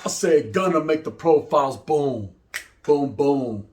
I said, gonna make the profiles boom, boom, boom,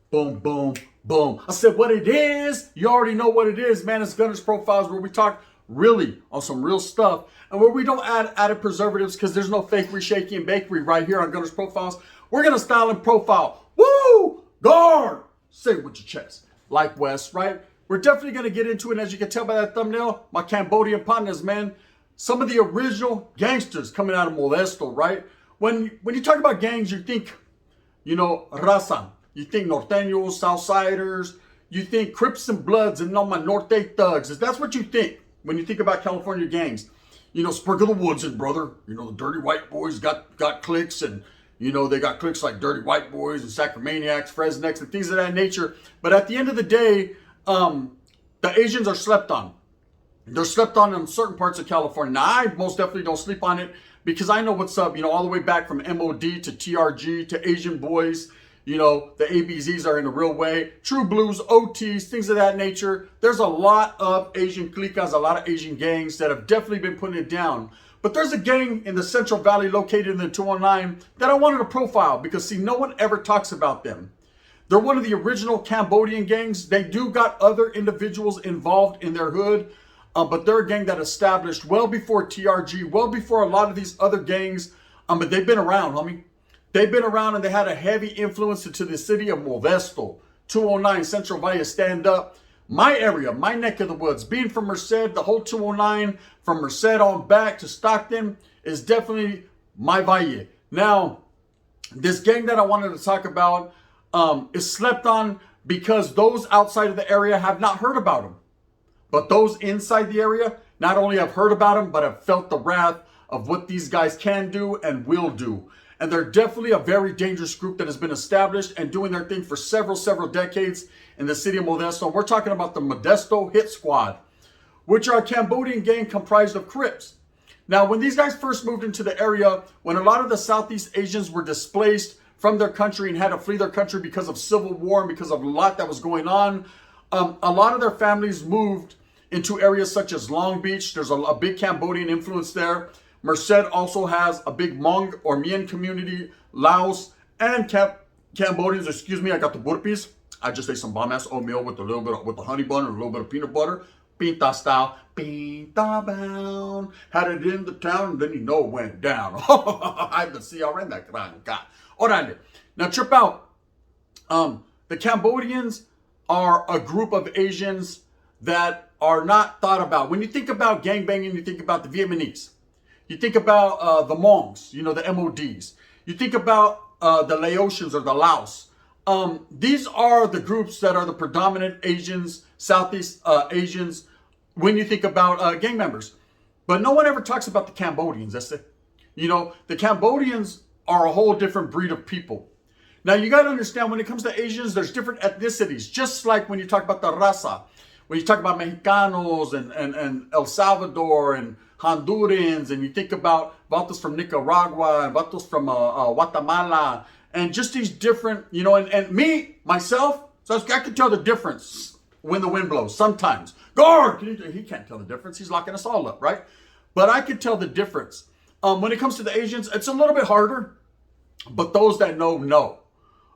boom, boom, boom. I said, what it is, you already know what it is, man. It's Gunner's Profiles, where we talk really on some real stuff and where we don't add added preservatives, because there's no fakery, shaky, and bakery right here on Gunner's Profiles. We're gonna style and profile. Woo! Guard! Say it with your chest. Like West, right? We're definitely gonna get into it. And as you can tell by that thumbnail, my Cambodian partners, man, some of the original gangsters coming out of Modesto, right? When you talk about gangs, you think, raza. You think norteños, Southsiders. You think Crips and Bloods and all my Norte thugs. That's what you think when you think about California gangs. Sprinkle the woods in, brother. The dirty white boys got cliques, and they got cliques like Dirty White Boys and Sacramaniacs, Fresnex, and things of that nature. But at the end of the day, the Asians are slept on. They're slept on in certain parts of California. Now, I most definitely don't sleep on it, because I know what's up, all the way back from MOD to TRG to Asian boys. The ABZs are in the real way. True Blues, OTs, things of that nature. There's a lot of Asian cliques, a lot of Asian gangs that have definitely been putting it down. But there's a gang in the Central Valley located in the 209 that I wanted to profile, because, see, no one ever talks about them. They're one of the original Cambodian gangs. They do got other individuals involved in their hood, but they're a gang that established well before TRG, well before a lot of these other gangs. But they've been around, homie. They've been around, and they had a heavy influence into the city of Modesto. 209, Central Valley, stand up. My area, my neck of the woods, being from Merced, the whole 209, from Merced on back to Stockton, is definitely my valle. Now, this gang that I wanted to talk about is slept on, because those outside of the area have not heard about them. But those inside the area not only have heard about them, but have felt the wrath of what these guys can do and will do. And they're definitely a very dangerous group that has been established and doing their thing for several decades in the city of Modesto. And we're talking about the Modesto Hit Squad, which are a Cambodian gang comprised of Crips. Now, when these guys first moved into the area, when a lot of the Southeast Asians were displaced from their country and had to flee their country because of civil war and because of a lot that was going on, a lot of their families moved into areas such as Long Beach. There's a big Cambodian influence there. Merced also has a big Hmong or Mien community. Laos and Cambodians, excuse me, I got the burpees. I just ate some bomb-ass oatmeal with a little bit with the honey bun and a little bit of peanut butter. Pinta style. Pinta bound. Had it in the town, and then it went down. I can see already that God. Alright. Now trip out. The Cambodians are a group of Asians that are not thought about. When you think about gangbanging, you think about the Vietnamese. You think about the Hmongs, the MODs. You think about the Laotians or the Laos. These are the groups that are the predominant Asians, Southeast Asians, when you think about gang members. But no one ever talks about the Cambodians. That's it. The Cambodians are a whole different breed of people. Now, you got to understand, when it comes to Asians, there's different ethnicities. Just like when you talk about the raza, when you talk about Mexicanos and El Salvador and Hondurans, and you think about vatos from Nicaragua and vatos from Guatemala, and just these different, and me, myself, so I can tell the difference when the wind blows sometimes. Guard! He can't tell the difference. He's locking us all up, right? But I can tell the difference. When it comes to the Asians, it's a little bit harder, but those that know.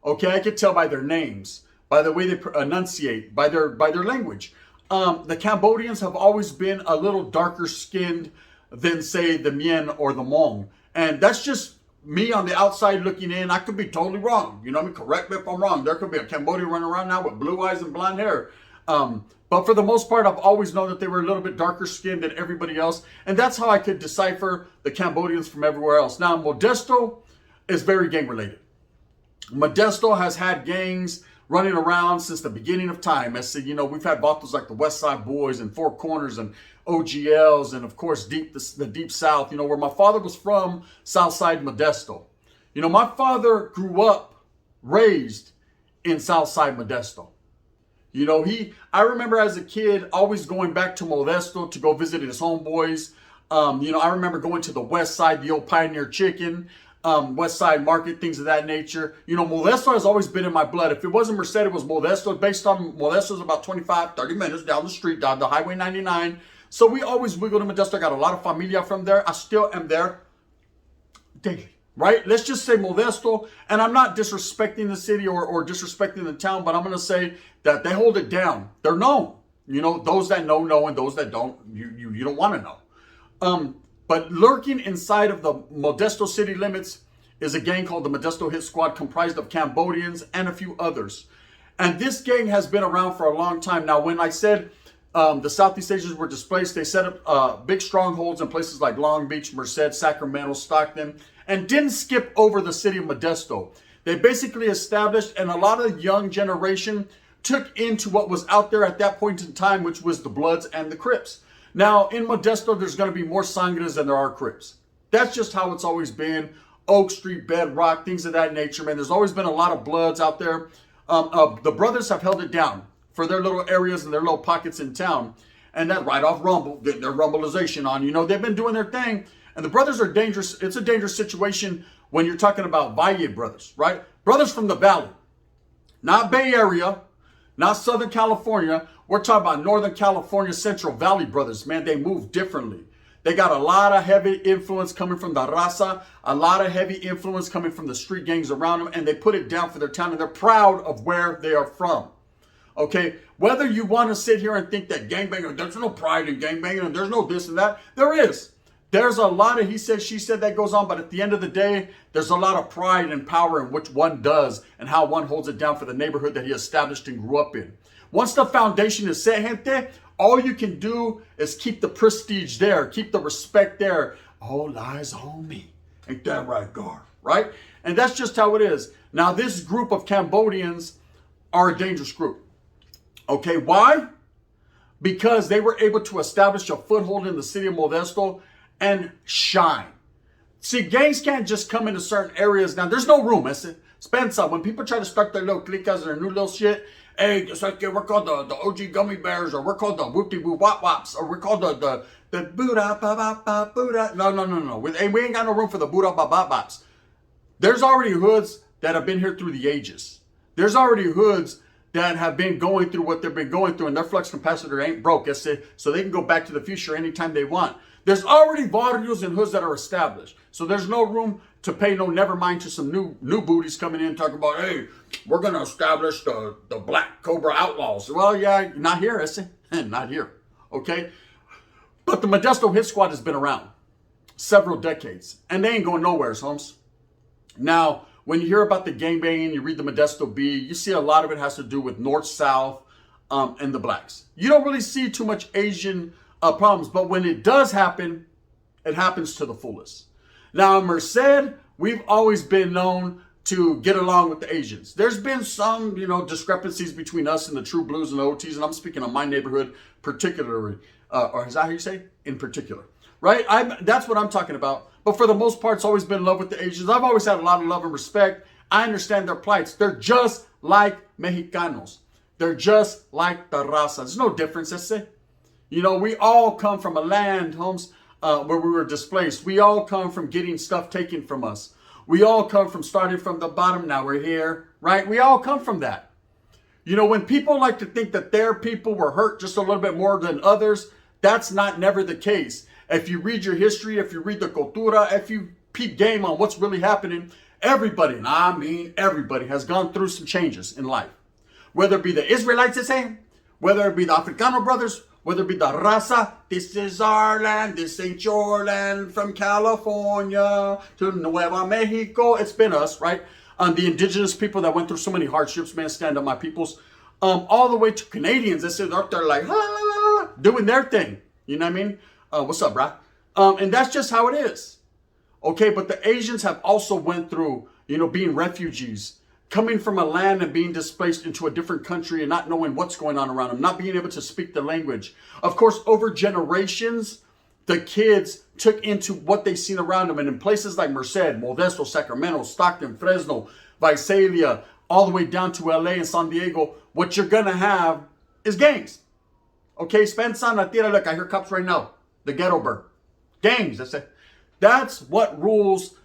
Okay, I can tell by their names, by the way they enunciate, by their language. The Cambodians have always been a little darker skinned than, say, the Mien or the Hmong. And that's just me on the outside looking in. I could be totally wrong. Correct me if I'm wrong. There could be a Cambodian running around now with blue eyes and blonde hair. But for the most part, I've always known that they were a little bit darker skinned than everybody else. And that's how I could decipher the Cambodians from everywhere else. Now, Modesto is very gang related. Modesto has had gangs running around since the beginning of time. As we've had vatos like the West Side Boys and Four Corners and OGLs, and of course the Deep South, where my father was from, Southside Modesto. My father grew up, raised in Southside Modesto. I remember as a kid always going back to Modesto to go visit his homeboys. I remember going to the West Side, the old Pioneer Chicken. West Side Market, things of that nature. Modesto has always been in my blood. If it wasn't Merced, it was Modesto. Based on Modesto is about 25, 30 minutes down the street, down the Highway 99. So we always wiggle to Modesto. I got a lot of familia from there. I still am there daily. right? Let's just say Modesto, and I'm not disrespecting the city or disrespecting the town, but I'm going to say that they hold it down. They're known. You know, those that know, and those that don't, you don't want to know. But lurking inside of the Modesto city limits is a gang called the Modesto Hit Squad, comprised of Cambodians and a few others. And this gang has been around for a long time. Now, when I said the Southeast Asians were displaced, they set up big strongholds in places like Long Beach, Merced, Sacramento, Stockton, and didn't skip over the city of Modesto. They basically established, and a lot of the young generation took into what was out there at that point in time, which was the Bloods and the Crips. Now, in Modesto, there's going to be more Sangres than there are Crips. That's just how it's always been. Oak Street, Bedrock, things of that nature, man. There's always been a lot of Bloods out there. The brothers have held it down for their little areas and their little pockets in town. And that right off Rumble, getting their Rumbleization on. You know, they've been doing their thing. And the brothers are dangerous. It's a dangerous situation when you're talking about Valle brothers, right? Brothers from the Valley. Not Bay Area, not Southern California. We're talking about Northern California, Central Valley brothers. Man, they move differently. They got a lot of heavy influence coming from the raza, a lot of heavy influence coming from the street gangs around them, and they put it down for their town, and they're proud of where they are from. Okay, whether you want to sit here and think that gangbanging, there's no pride in gangbanging, and there's no this and that, there is. There's a lot of he said, she said that goes on, but at the end of the day, there's a lot of pride and power in which one does and how one holds it down for the neighborhood that he established and grew up in. Once the foundation is set, gente, all you can do is keep the prestige there, keep the respect there. All eyes on me. Ain't that right, Gar? Right? And that's just how it is. Now, this group of Cambodians are a dangerous group. Okay, why? Because they were able to establish a foothold in the city of Modesto and shine. See, gangs can't just come into certain areas. Now, there's no room. Spencer, when people try to start their little cliques or their new little shit, hey, it's like we're called the OG Gummy Bears, or we're called the Whoopty Woo Wop Wops, or we're called the Buddha Ba Ba Ba Buddha. No. We ain't got no room for the Buddha Ba Ba Bops. There's already hoods that have been here through the ages. There's already hoods that have been going through what they've been going through, and their flux capacitor ain't broke, so they can go back to the future anytime they want. There's already barrios and hoods that are established, so there's no room to pay no never mind to some new booties coming in talking about, hey, we're going to establish the Black Cobra Outlaws. Well, yeah, not here, not here, okay? But the Modesto Hit Squad has been around several decades, and they ain't going nowhere, Holmes. Now, when you hear about the gangbanging, you read the Modesto Bee, you see a lot of it has to do with North-South and the blacks. You don't really see too much Asian problems, but when it does happen, it happens to the fullest. Now, in Merced, we've always been known to get along with the Asians. There's been some, discrepancies between us and the True Blues and the OTs, and I'm speaking of my neighborhood particularly, or is that how you say? In particular, right? That's what I'm talking about. But for the most part, it's always been in love with the Asians. I've always had a lot of love and respect. I understand their plights. They're just like Mexicanos. They're just like the raza. There's no difference, we all come from a land, Holmes, where we were displaced. We all come from getting stuff taken from us. We all come from starting from the bottom. Now we're here, right? We all come from that. When people like to think that their people were hurt just a little bit more than others, that's never the case. If you read your history, if you read the cultura, if you peep game on what's really happening, everybody, and I mean everybody, has gone through some changes in life. Whether it be the Israelites, whether it be the Africano brothers, whether it be the raza, this is our land, this ain't your land, from California to Nueva Mexico. It's been us, right? The indigenous people that went through so many hardships, man, stand up my peoples. All the way to Canadians that sit up there like, doing their thing. You know what I mean? What's up, brah? And that's just how it is. Okay, but the Asians have also went through, being refugees, coming from a land and being displaced into a different country and not knowing what's going on around them, not being able to speak the language. Of course, over generations, the kids took into what they seen around them. And in places like Merced, Modesto, Sacramento, Stockton, Fresno, Visalia, all the way down to LA and San Diego, what you're going to have is gangs. Okay, Spencer, look, I hear cops right now. The ghetto bird. Gangs, that's what rules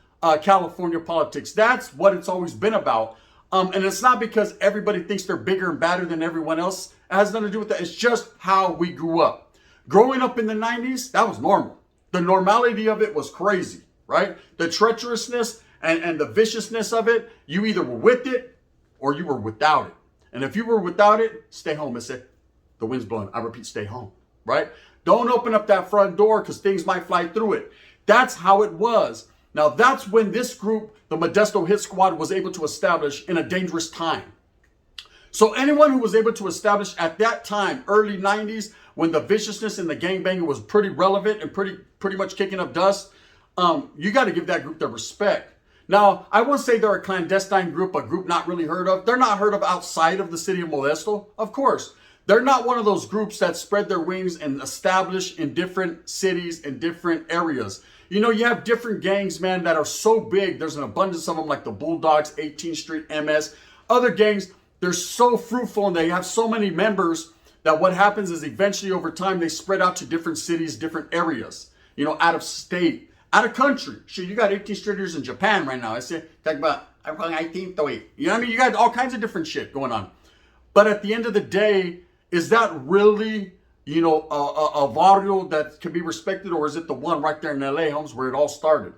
California politics. That's what it's always been about. And it's not because everybody thinks they're bigger and badder than everyone else. It has nothing to do with that. It's just how we grew up. Growing up in the 90s, that was normal. The normality of it was crazy, right? The treacherousness And the viciousness of it, you either were with it or you were without it. And if you were without it, stay home. It's it. The wind's blowing. I repeat, stay home, right? Don't open up that front door because things might fly through it. That's how it was. Now, that's when this group, the Modesto Hit Squad, was able to establish in a dangerous time. So anyone who was able to establish at that time, early 90s, when the viciousness and the gangbanging was pretty relevant and pretty much kicking up dust, you got to give that group their respect. Now, I won't say they're a clandestine group, a group not really heard of. They're not heard of outside of the city of Modesto, of course. They're not one of those groups that spread their wings and establish in different cities and different areas. You know, you have different gangs, man, that are so big. There's an abundance of them, like the Bulldogs, 18th Street, MS. Other gangs, they're so fruitful and they have so many members that what happens is eventually over time, they spread out to different cities, different areas, you know, out of state, out of country. Shit, you got 18th Streeters in Japan right now. I say, talk about, I'm calling 18th away. You know what I mean? You got all kinds of different shit going on. But at the end of the day, is that really, you know, a barrio that can be respected, or is it the one right there in LA, Holmes, where it all started?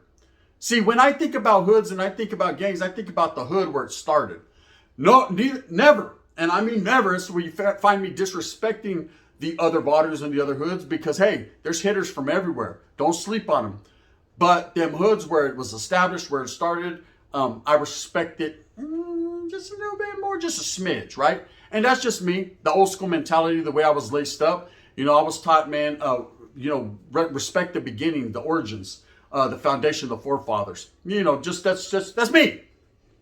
See, when I think about hoods and I think about gangs, I think about the hood where it started. No, never, and I mean never, so you find me disrespecting the other barrios and the other hoods because, hey, there's hitters from everywhere. Don't sleep on them. But them hoods where it was established, where it started, I respect it just a little bit more, just a smidge, right? And that's just me, the old school mentality, the way I was laced up. You know, I was taught, man, you know, respect the beginning, the origins, the foundation of the forefathers. You know, that's me.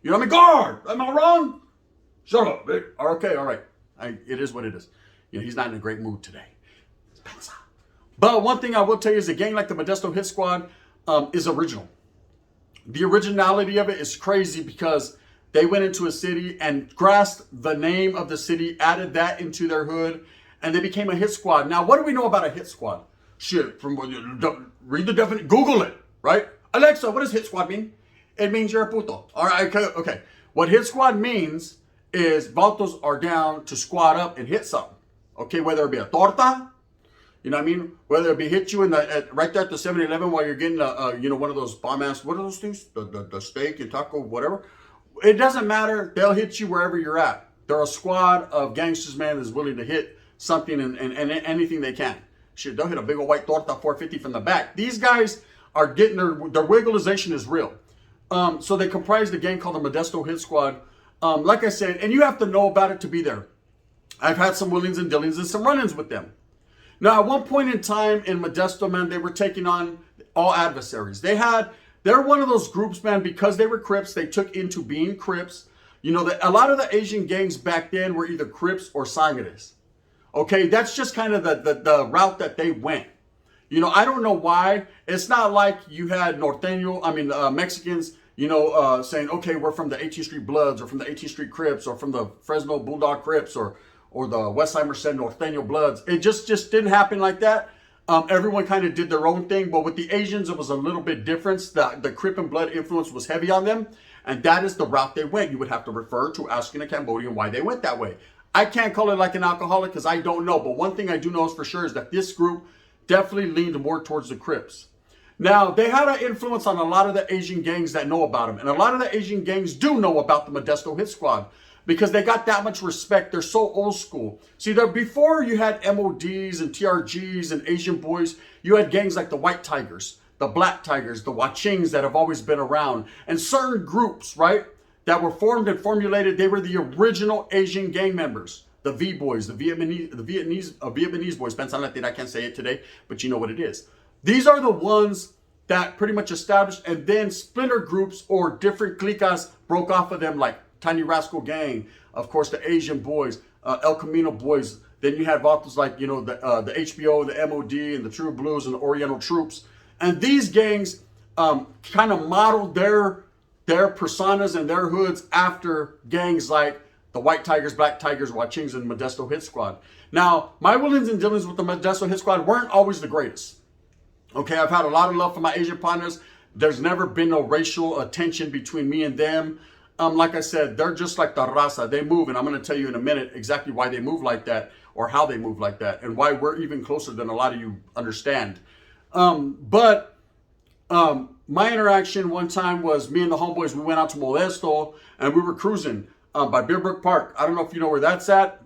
You know what I mean? Guard, am I wrong? Shut up, Vic. Okay, all right. It is what it is. You know, he's not in a great mood today. But one thing I will tell you is a gang like the Modesto Hit Squad is original. The originality of it is crazy because they went into a city and grasped the name of the city, added that into their hood, and they became a hit squad. Now, what do we know about a hit squad? Shit, read the definition, Google it, right? Alexa, what does hit squad mean? It means you're a puto. All right, okay. What hit squad means is vatos are down to squad up and hit something. Okay, whether it be a torta, you know what I mean? Whether it be hit you in right there at the 7-Eleven while you're getting you know, one of those bomb ass, what are those things? The steak and taco, whatever. It doesn't matter. They'll hit you wherever you're at. They're a squad of gangsters, man, that's willing to hit something and anything they can. Shit, they'll hit a big old white torta 450 from the back. These guys are getting their wiggleization is real. So they comprise the gang called the Modesto Hit Squad. Like I said, and you have to know about it to be there. I've had some willings and dealings and some run-ins with them. Now, at one point in time in Modesto, man, they were taking on all adversaries. They're one of those groups, man, because they were Crips, they took into being Crips. You know, a lot of the Asian gangs back then were either Crips or Sangres. Okay, that's just kind of the route that they went. You know, I don't know why. It's not like you had Mexicans, you know, saying, okay, we're from the 18th Street Bloods or from the 18th Street Crips or from the Fresno Bulldog Crips or the Westside Merced Norteño Bloods. It just didn't happen like that. Everyone kind of did their own thing, but with the Asians, it was a little bit different. The Crip and Blood influence was heavy on them, and that is the route they went. You would have to refer to asking a Cambodian why they went that way. I can't call it like an alcoholic because I don't know, but one thing I do know is for sure is that this group definitely leaned more towards the Crips. Now, they had an influence on a lot of the Asian gangs that know about them, and a lot of the Asian gangs do know about the Modesto Hit Squad, because they got that much respect. They're so old school. See, before you had MODs and TRGs and Asian boys, you had gangs like the White Tigers, the Black Tigers, the Wachings that have always been around, and certain groups, right, that were formed and formulated. They were the original Asian gang members, the V-boys, the Vietnamese boys. I can't say it today, but you know what it is. These are the ones that pretty much established, and then splinter groups or different cliques broke off of them, like Tiny Rascal Gang, of course, the Asian boys, El Camino boys. Then you had vatos like, you know, the HBO, the MOD, and the True Blues and the Oriental Troops. And these gangs kind of modeled their personas and their hoods after gangs like the White Tigers, Black Tigers, Wachings, and Modesto Hit Squad. Now, my willings and dealings with the Modesto Hit Squad weren't always the greatest. Okay, I've had a lot of love for my Asian partners. There's never been no racial tension between me and them. Like I said, they're just like the raza. They move, and I'm going to tell you in a minute exactly why they move like that or how they move like that and why we're even closer than a lot of you understand. But My interaction one time was me and the homeboys, we went out to Modesto and we were cruising by Beerbrook Park. I don't know if you know where that's at.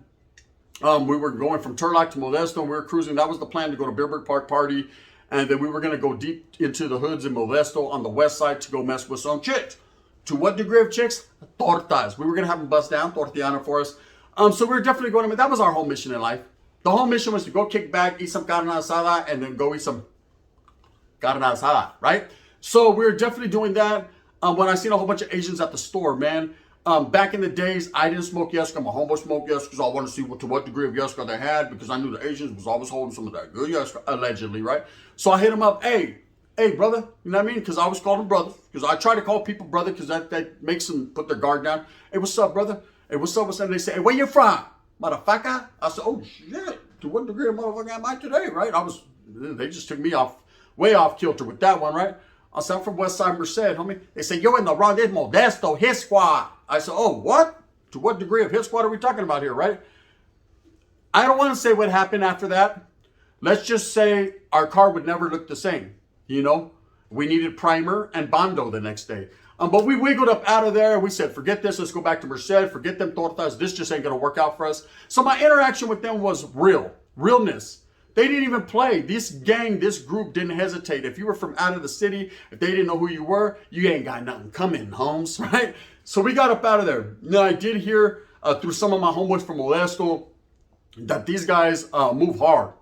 We were going from Turlock to Modesto and we were cruising. That was the plan, to go to Beerbrook Park party. And then we were going to go deep into the hoods in Modesto on the west side to go mess with some chicks. To what degree of chicks? Tortas. We were going to have them bust down, tortillana for us. So we were definitely going to, that was our whole mission in life. The whole mission was to go kick back, eat some carne asada, and then go eat some carne asada, right? So we were definitely doing that. When I seen a whole bunch of Asians at the store, man. Back in the days, I didn't smoke Yeska. My homeboy smoked Yeska because I wanted to see to what degree of Yeska they had, because I knew the Asians was always holding some of that good Yeska, allegedly, right? So I hit him up, hey, brother, you know what I mean? Because I always called him brother. Because I try to call people brother because that makes them put their guard down. Hey, what's up, brother? Hey, what's up? What's up? And they say, hey, where you from? Motherfucker. I said, oh, shit. To what degree of motherfucker am I today, right? They just took me way off kilter with that one, right? I said, I'm from Westside Merced, homie. They say, you're in the wrong, this Modesto, his squad. I said, oh, what? To what degree of his squad are we talking about here, right? I don't want to say what happened after that. Let's just say our car would never look the same, you know? We needed primer and Bondo the next day. But we wiggled up out of there. We said, forget this. Let's go back to Merced. Forget them tortas. This just ain't going to work out for us. So my interaction with them was realness. They didn't even play. This gang, this group didn't hesitate. If you were from out of the city, if they didn't know who you were, you ain't got nothing coming, Holmes, right? So we got up out of there. Now, I did hear through some of my homeboys from Modesto that these guys move hard.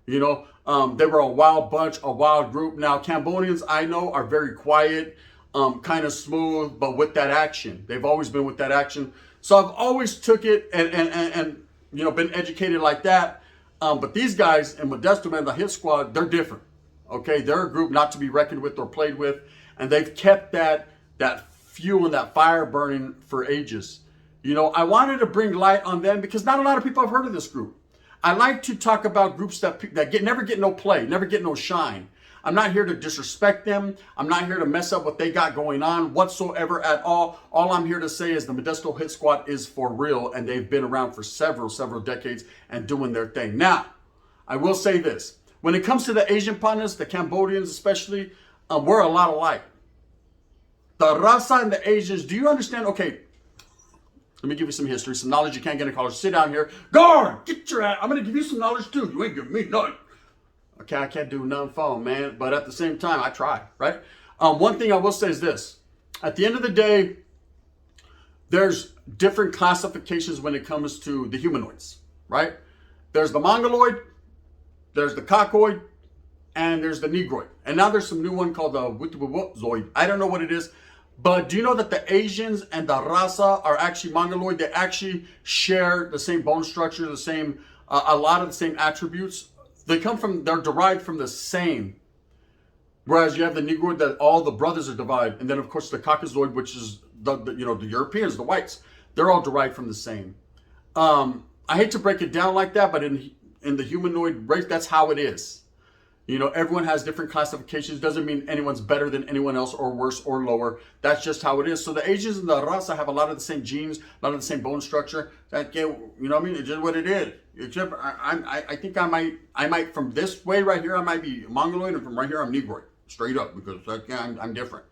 You know, they were a wild bunch, a wild group. Now, Cambodians, I know, are very quiet, kind of smooth, but with that action. They've always been with that action. So I've always took it and you know, been educated like that. But these guys in Modesto, man, the hit squad, they're different. Okay, they're a group not to be reckoned with or played with. And they've kept that fuel and that fire burning for ages. You know, I wanted to bring light on them because not a lot of people have heard of this group. I like to talk about groups that never get no play, never get no shine. I'm not here to disrespect them. I'm not here to mess up what they got going on whatsoever at all. All I'm here to say is the Modesto Hit Squad is for real, and they've been around for several decades and doing their thing. Now, I will say this. When it comes to the Asian partners, the Cambodians especially, we're a lot alike. The Raza and the Asians, do you understand? Okay, let me give you some history, some knowledge you can't get in college. Sit down here. Guard, get your ass. I'm going to give you some knowledge too. You ain't giving me nothing. Okay, I can't do none phone, man. But at the same time, I try, right? One thing I will say is this. At the end of the day, there's different classifications when it comes to the humanoids, right? There's the Mongoloid, there's the Cockoid, and there's the Negroid. And now there's some new one called the Wutzoid. I don't know what it is. But do you know that the Asians and the Raza are actually Mongoloid? They actually share the same bone structure, the same, a lot of the same attributes. They're derived from the same. Whereas you have the Negroid that all the brothers are divided. And then of course the Caucasoid, which is the Europeans, the whites, they're all derived from the same. I hate to break it down like that, but in the humanoid race, that's how it is. You know, everyone has different classifications. Doesn't mean anyone's better than anyone else or worse or lower. That's just how it is. So the Asians and the Raza have a lot of the same genes, a lot of the same bone structure. You know what I mean? It's just what it is. Except I think I might from this way right here, I might be Mongoloid, and from right here, I'm Negroid. Straight up, because I'm different.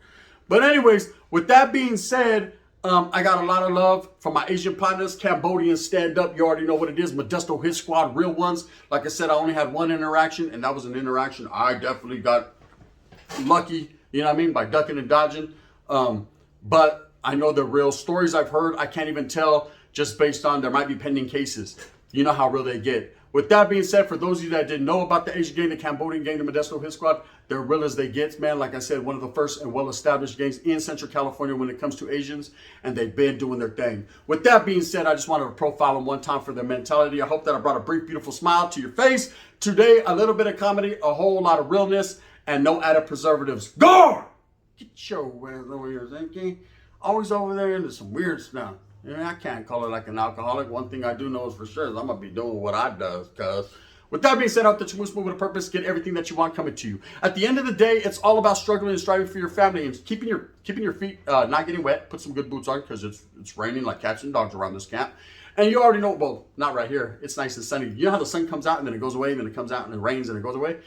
But anyways, with that being said, I got a lot of love from my Asian partners. Cambodians, stand up. You already know what it is. Modesto Hit Squad, real ones. Like I said, I only had one interaction, and that was an interaction I definitely got lucky, you know what I mean, by ducking and dodging. But I know the real stories I've heard, I can't even tell just based on there might be pending cases. You know how real they get. With that being said, for those of you that didn't know about the Asian gang, the Cambodian gang, the Modesto Hit Squad, they're real as they get, man. Like I said, one of the first and well-established gangs in Central California when it comes to Asians, and they've been doing their thing. With that being said, I just wanted to profile them one time for their mentality. I hope that I brought a brief, beautiful smile to your face. Today, a little bit of comedy, a whole lot of realness, and no added preservatives. Guard! Get your ass over here, thinking. Always over there into some weird stuff. Yeah, I can't call it like an alcoholic. One thing I do know is for sure is I'm going to be doing what I does, cuz. With that being said, out that you move with a purpose, get everything that you want coming to you. At the end of the day, it's all about struggling and striving for your family and keeping your feet not getting wet. Put some good boots on because it's raining like cats and dogs around this camp. And you already know, well, not right here. It's nice and sunny. You know how the sun comes out and then it goes away, and then it comes out and it rains and it goes away?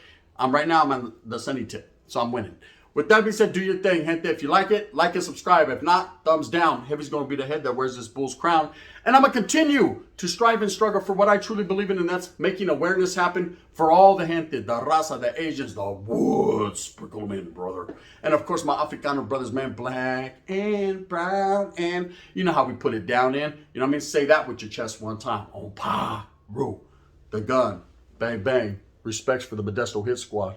Right now I'm on the sunny tip, so I'm winning. With that being said, do your thing, gente. If you like it, like and subscribe. If not, thumbs down. Heavy's going to be the head that wears this bull's crown. And I'm going to continue to strive and struggle for what I truly believe in, and that's making awareness happen for all the gente, the raza, the Asians, the woods. Sprinkle them in, brother. And of course, my Africano brothers, man, black and brown. And you know how we put it down in. You know what I mean? Say that with your chest one time. On pa, ru, the gun, bang, bang. Respects for the Modesto Hit Squad.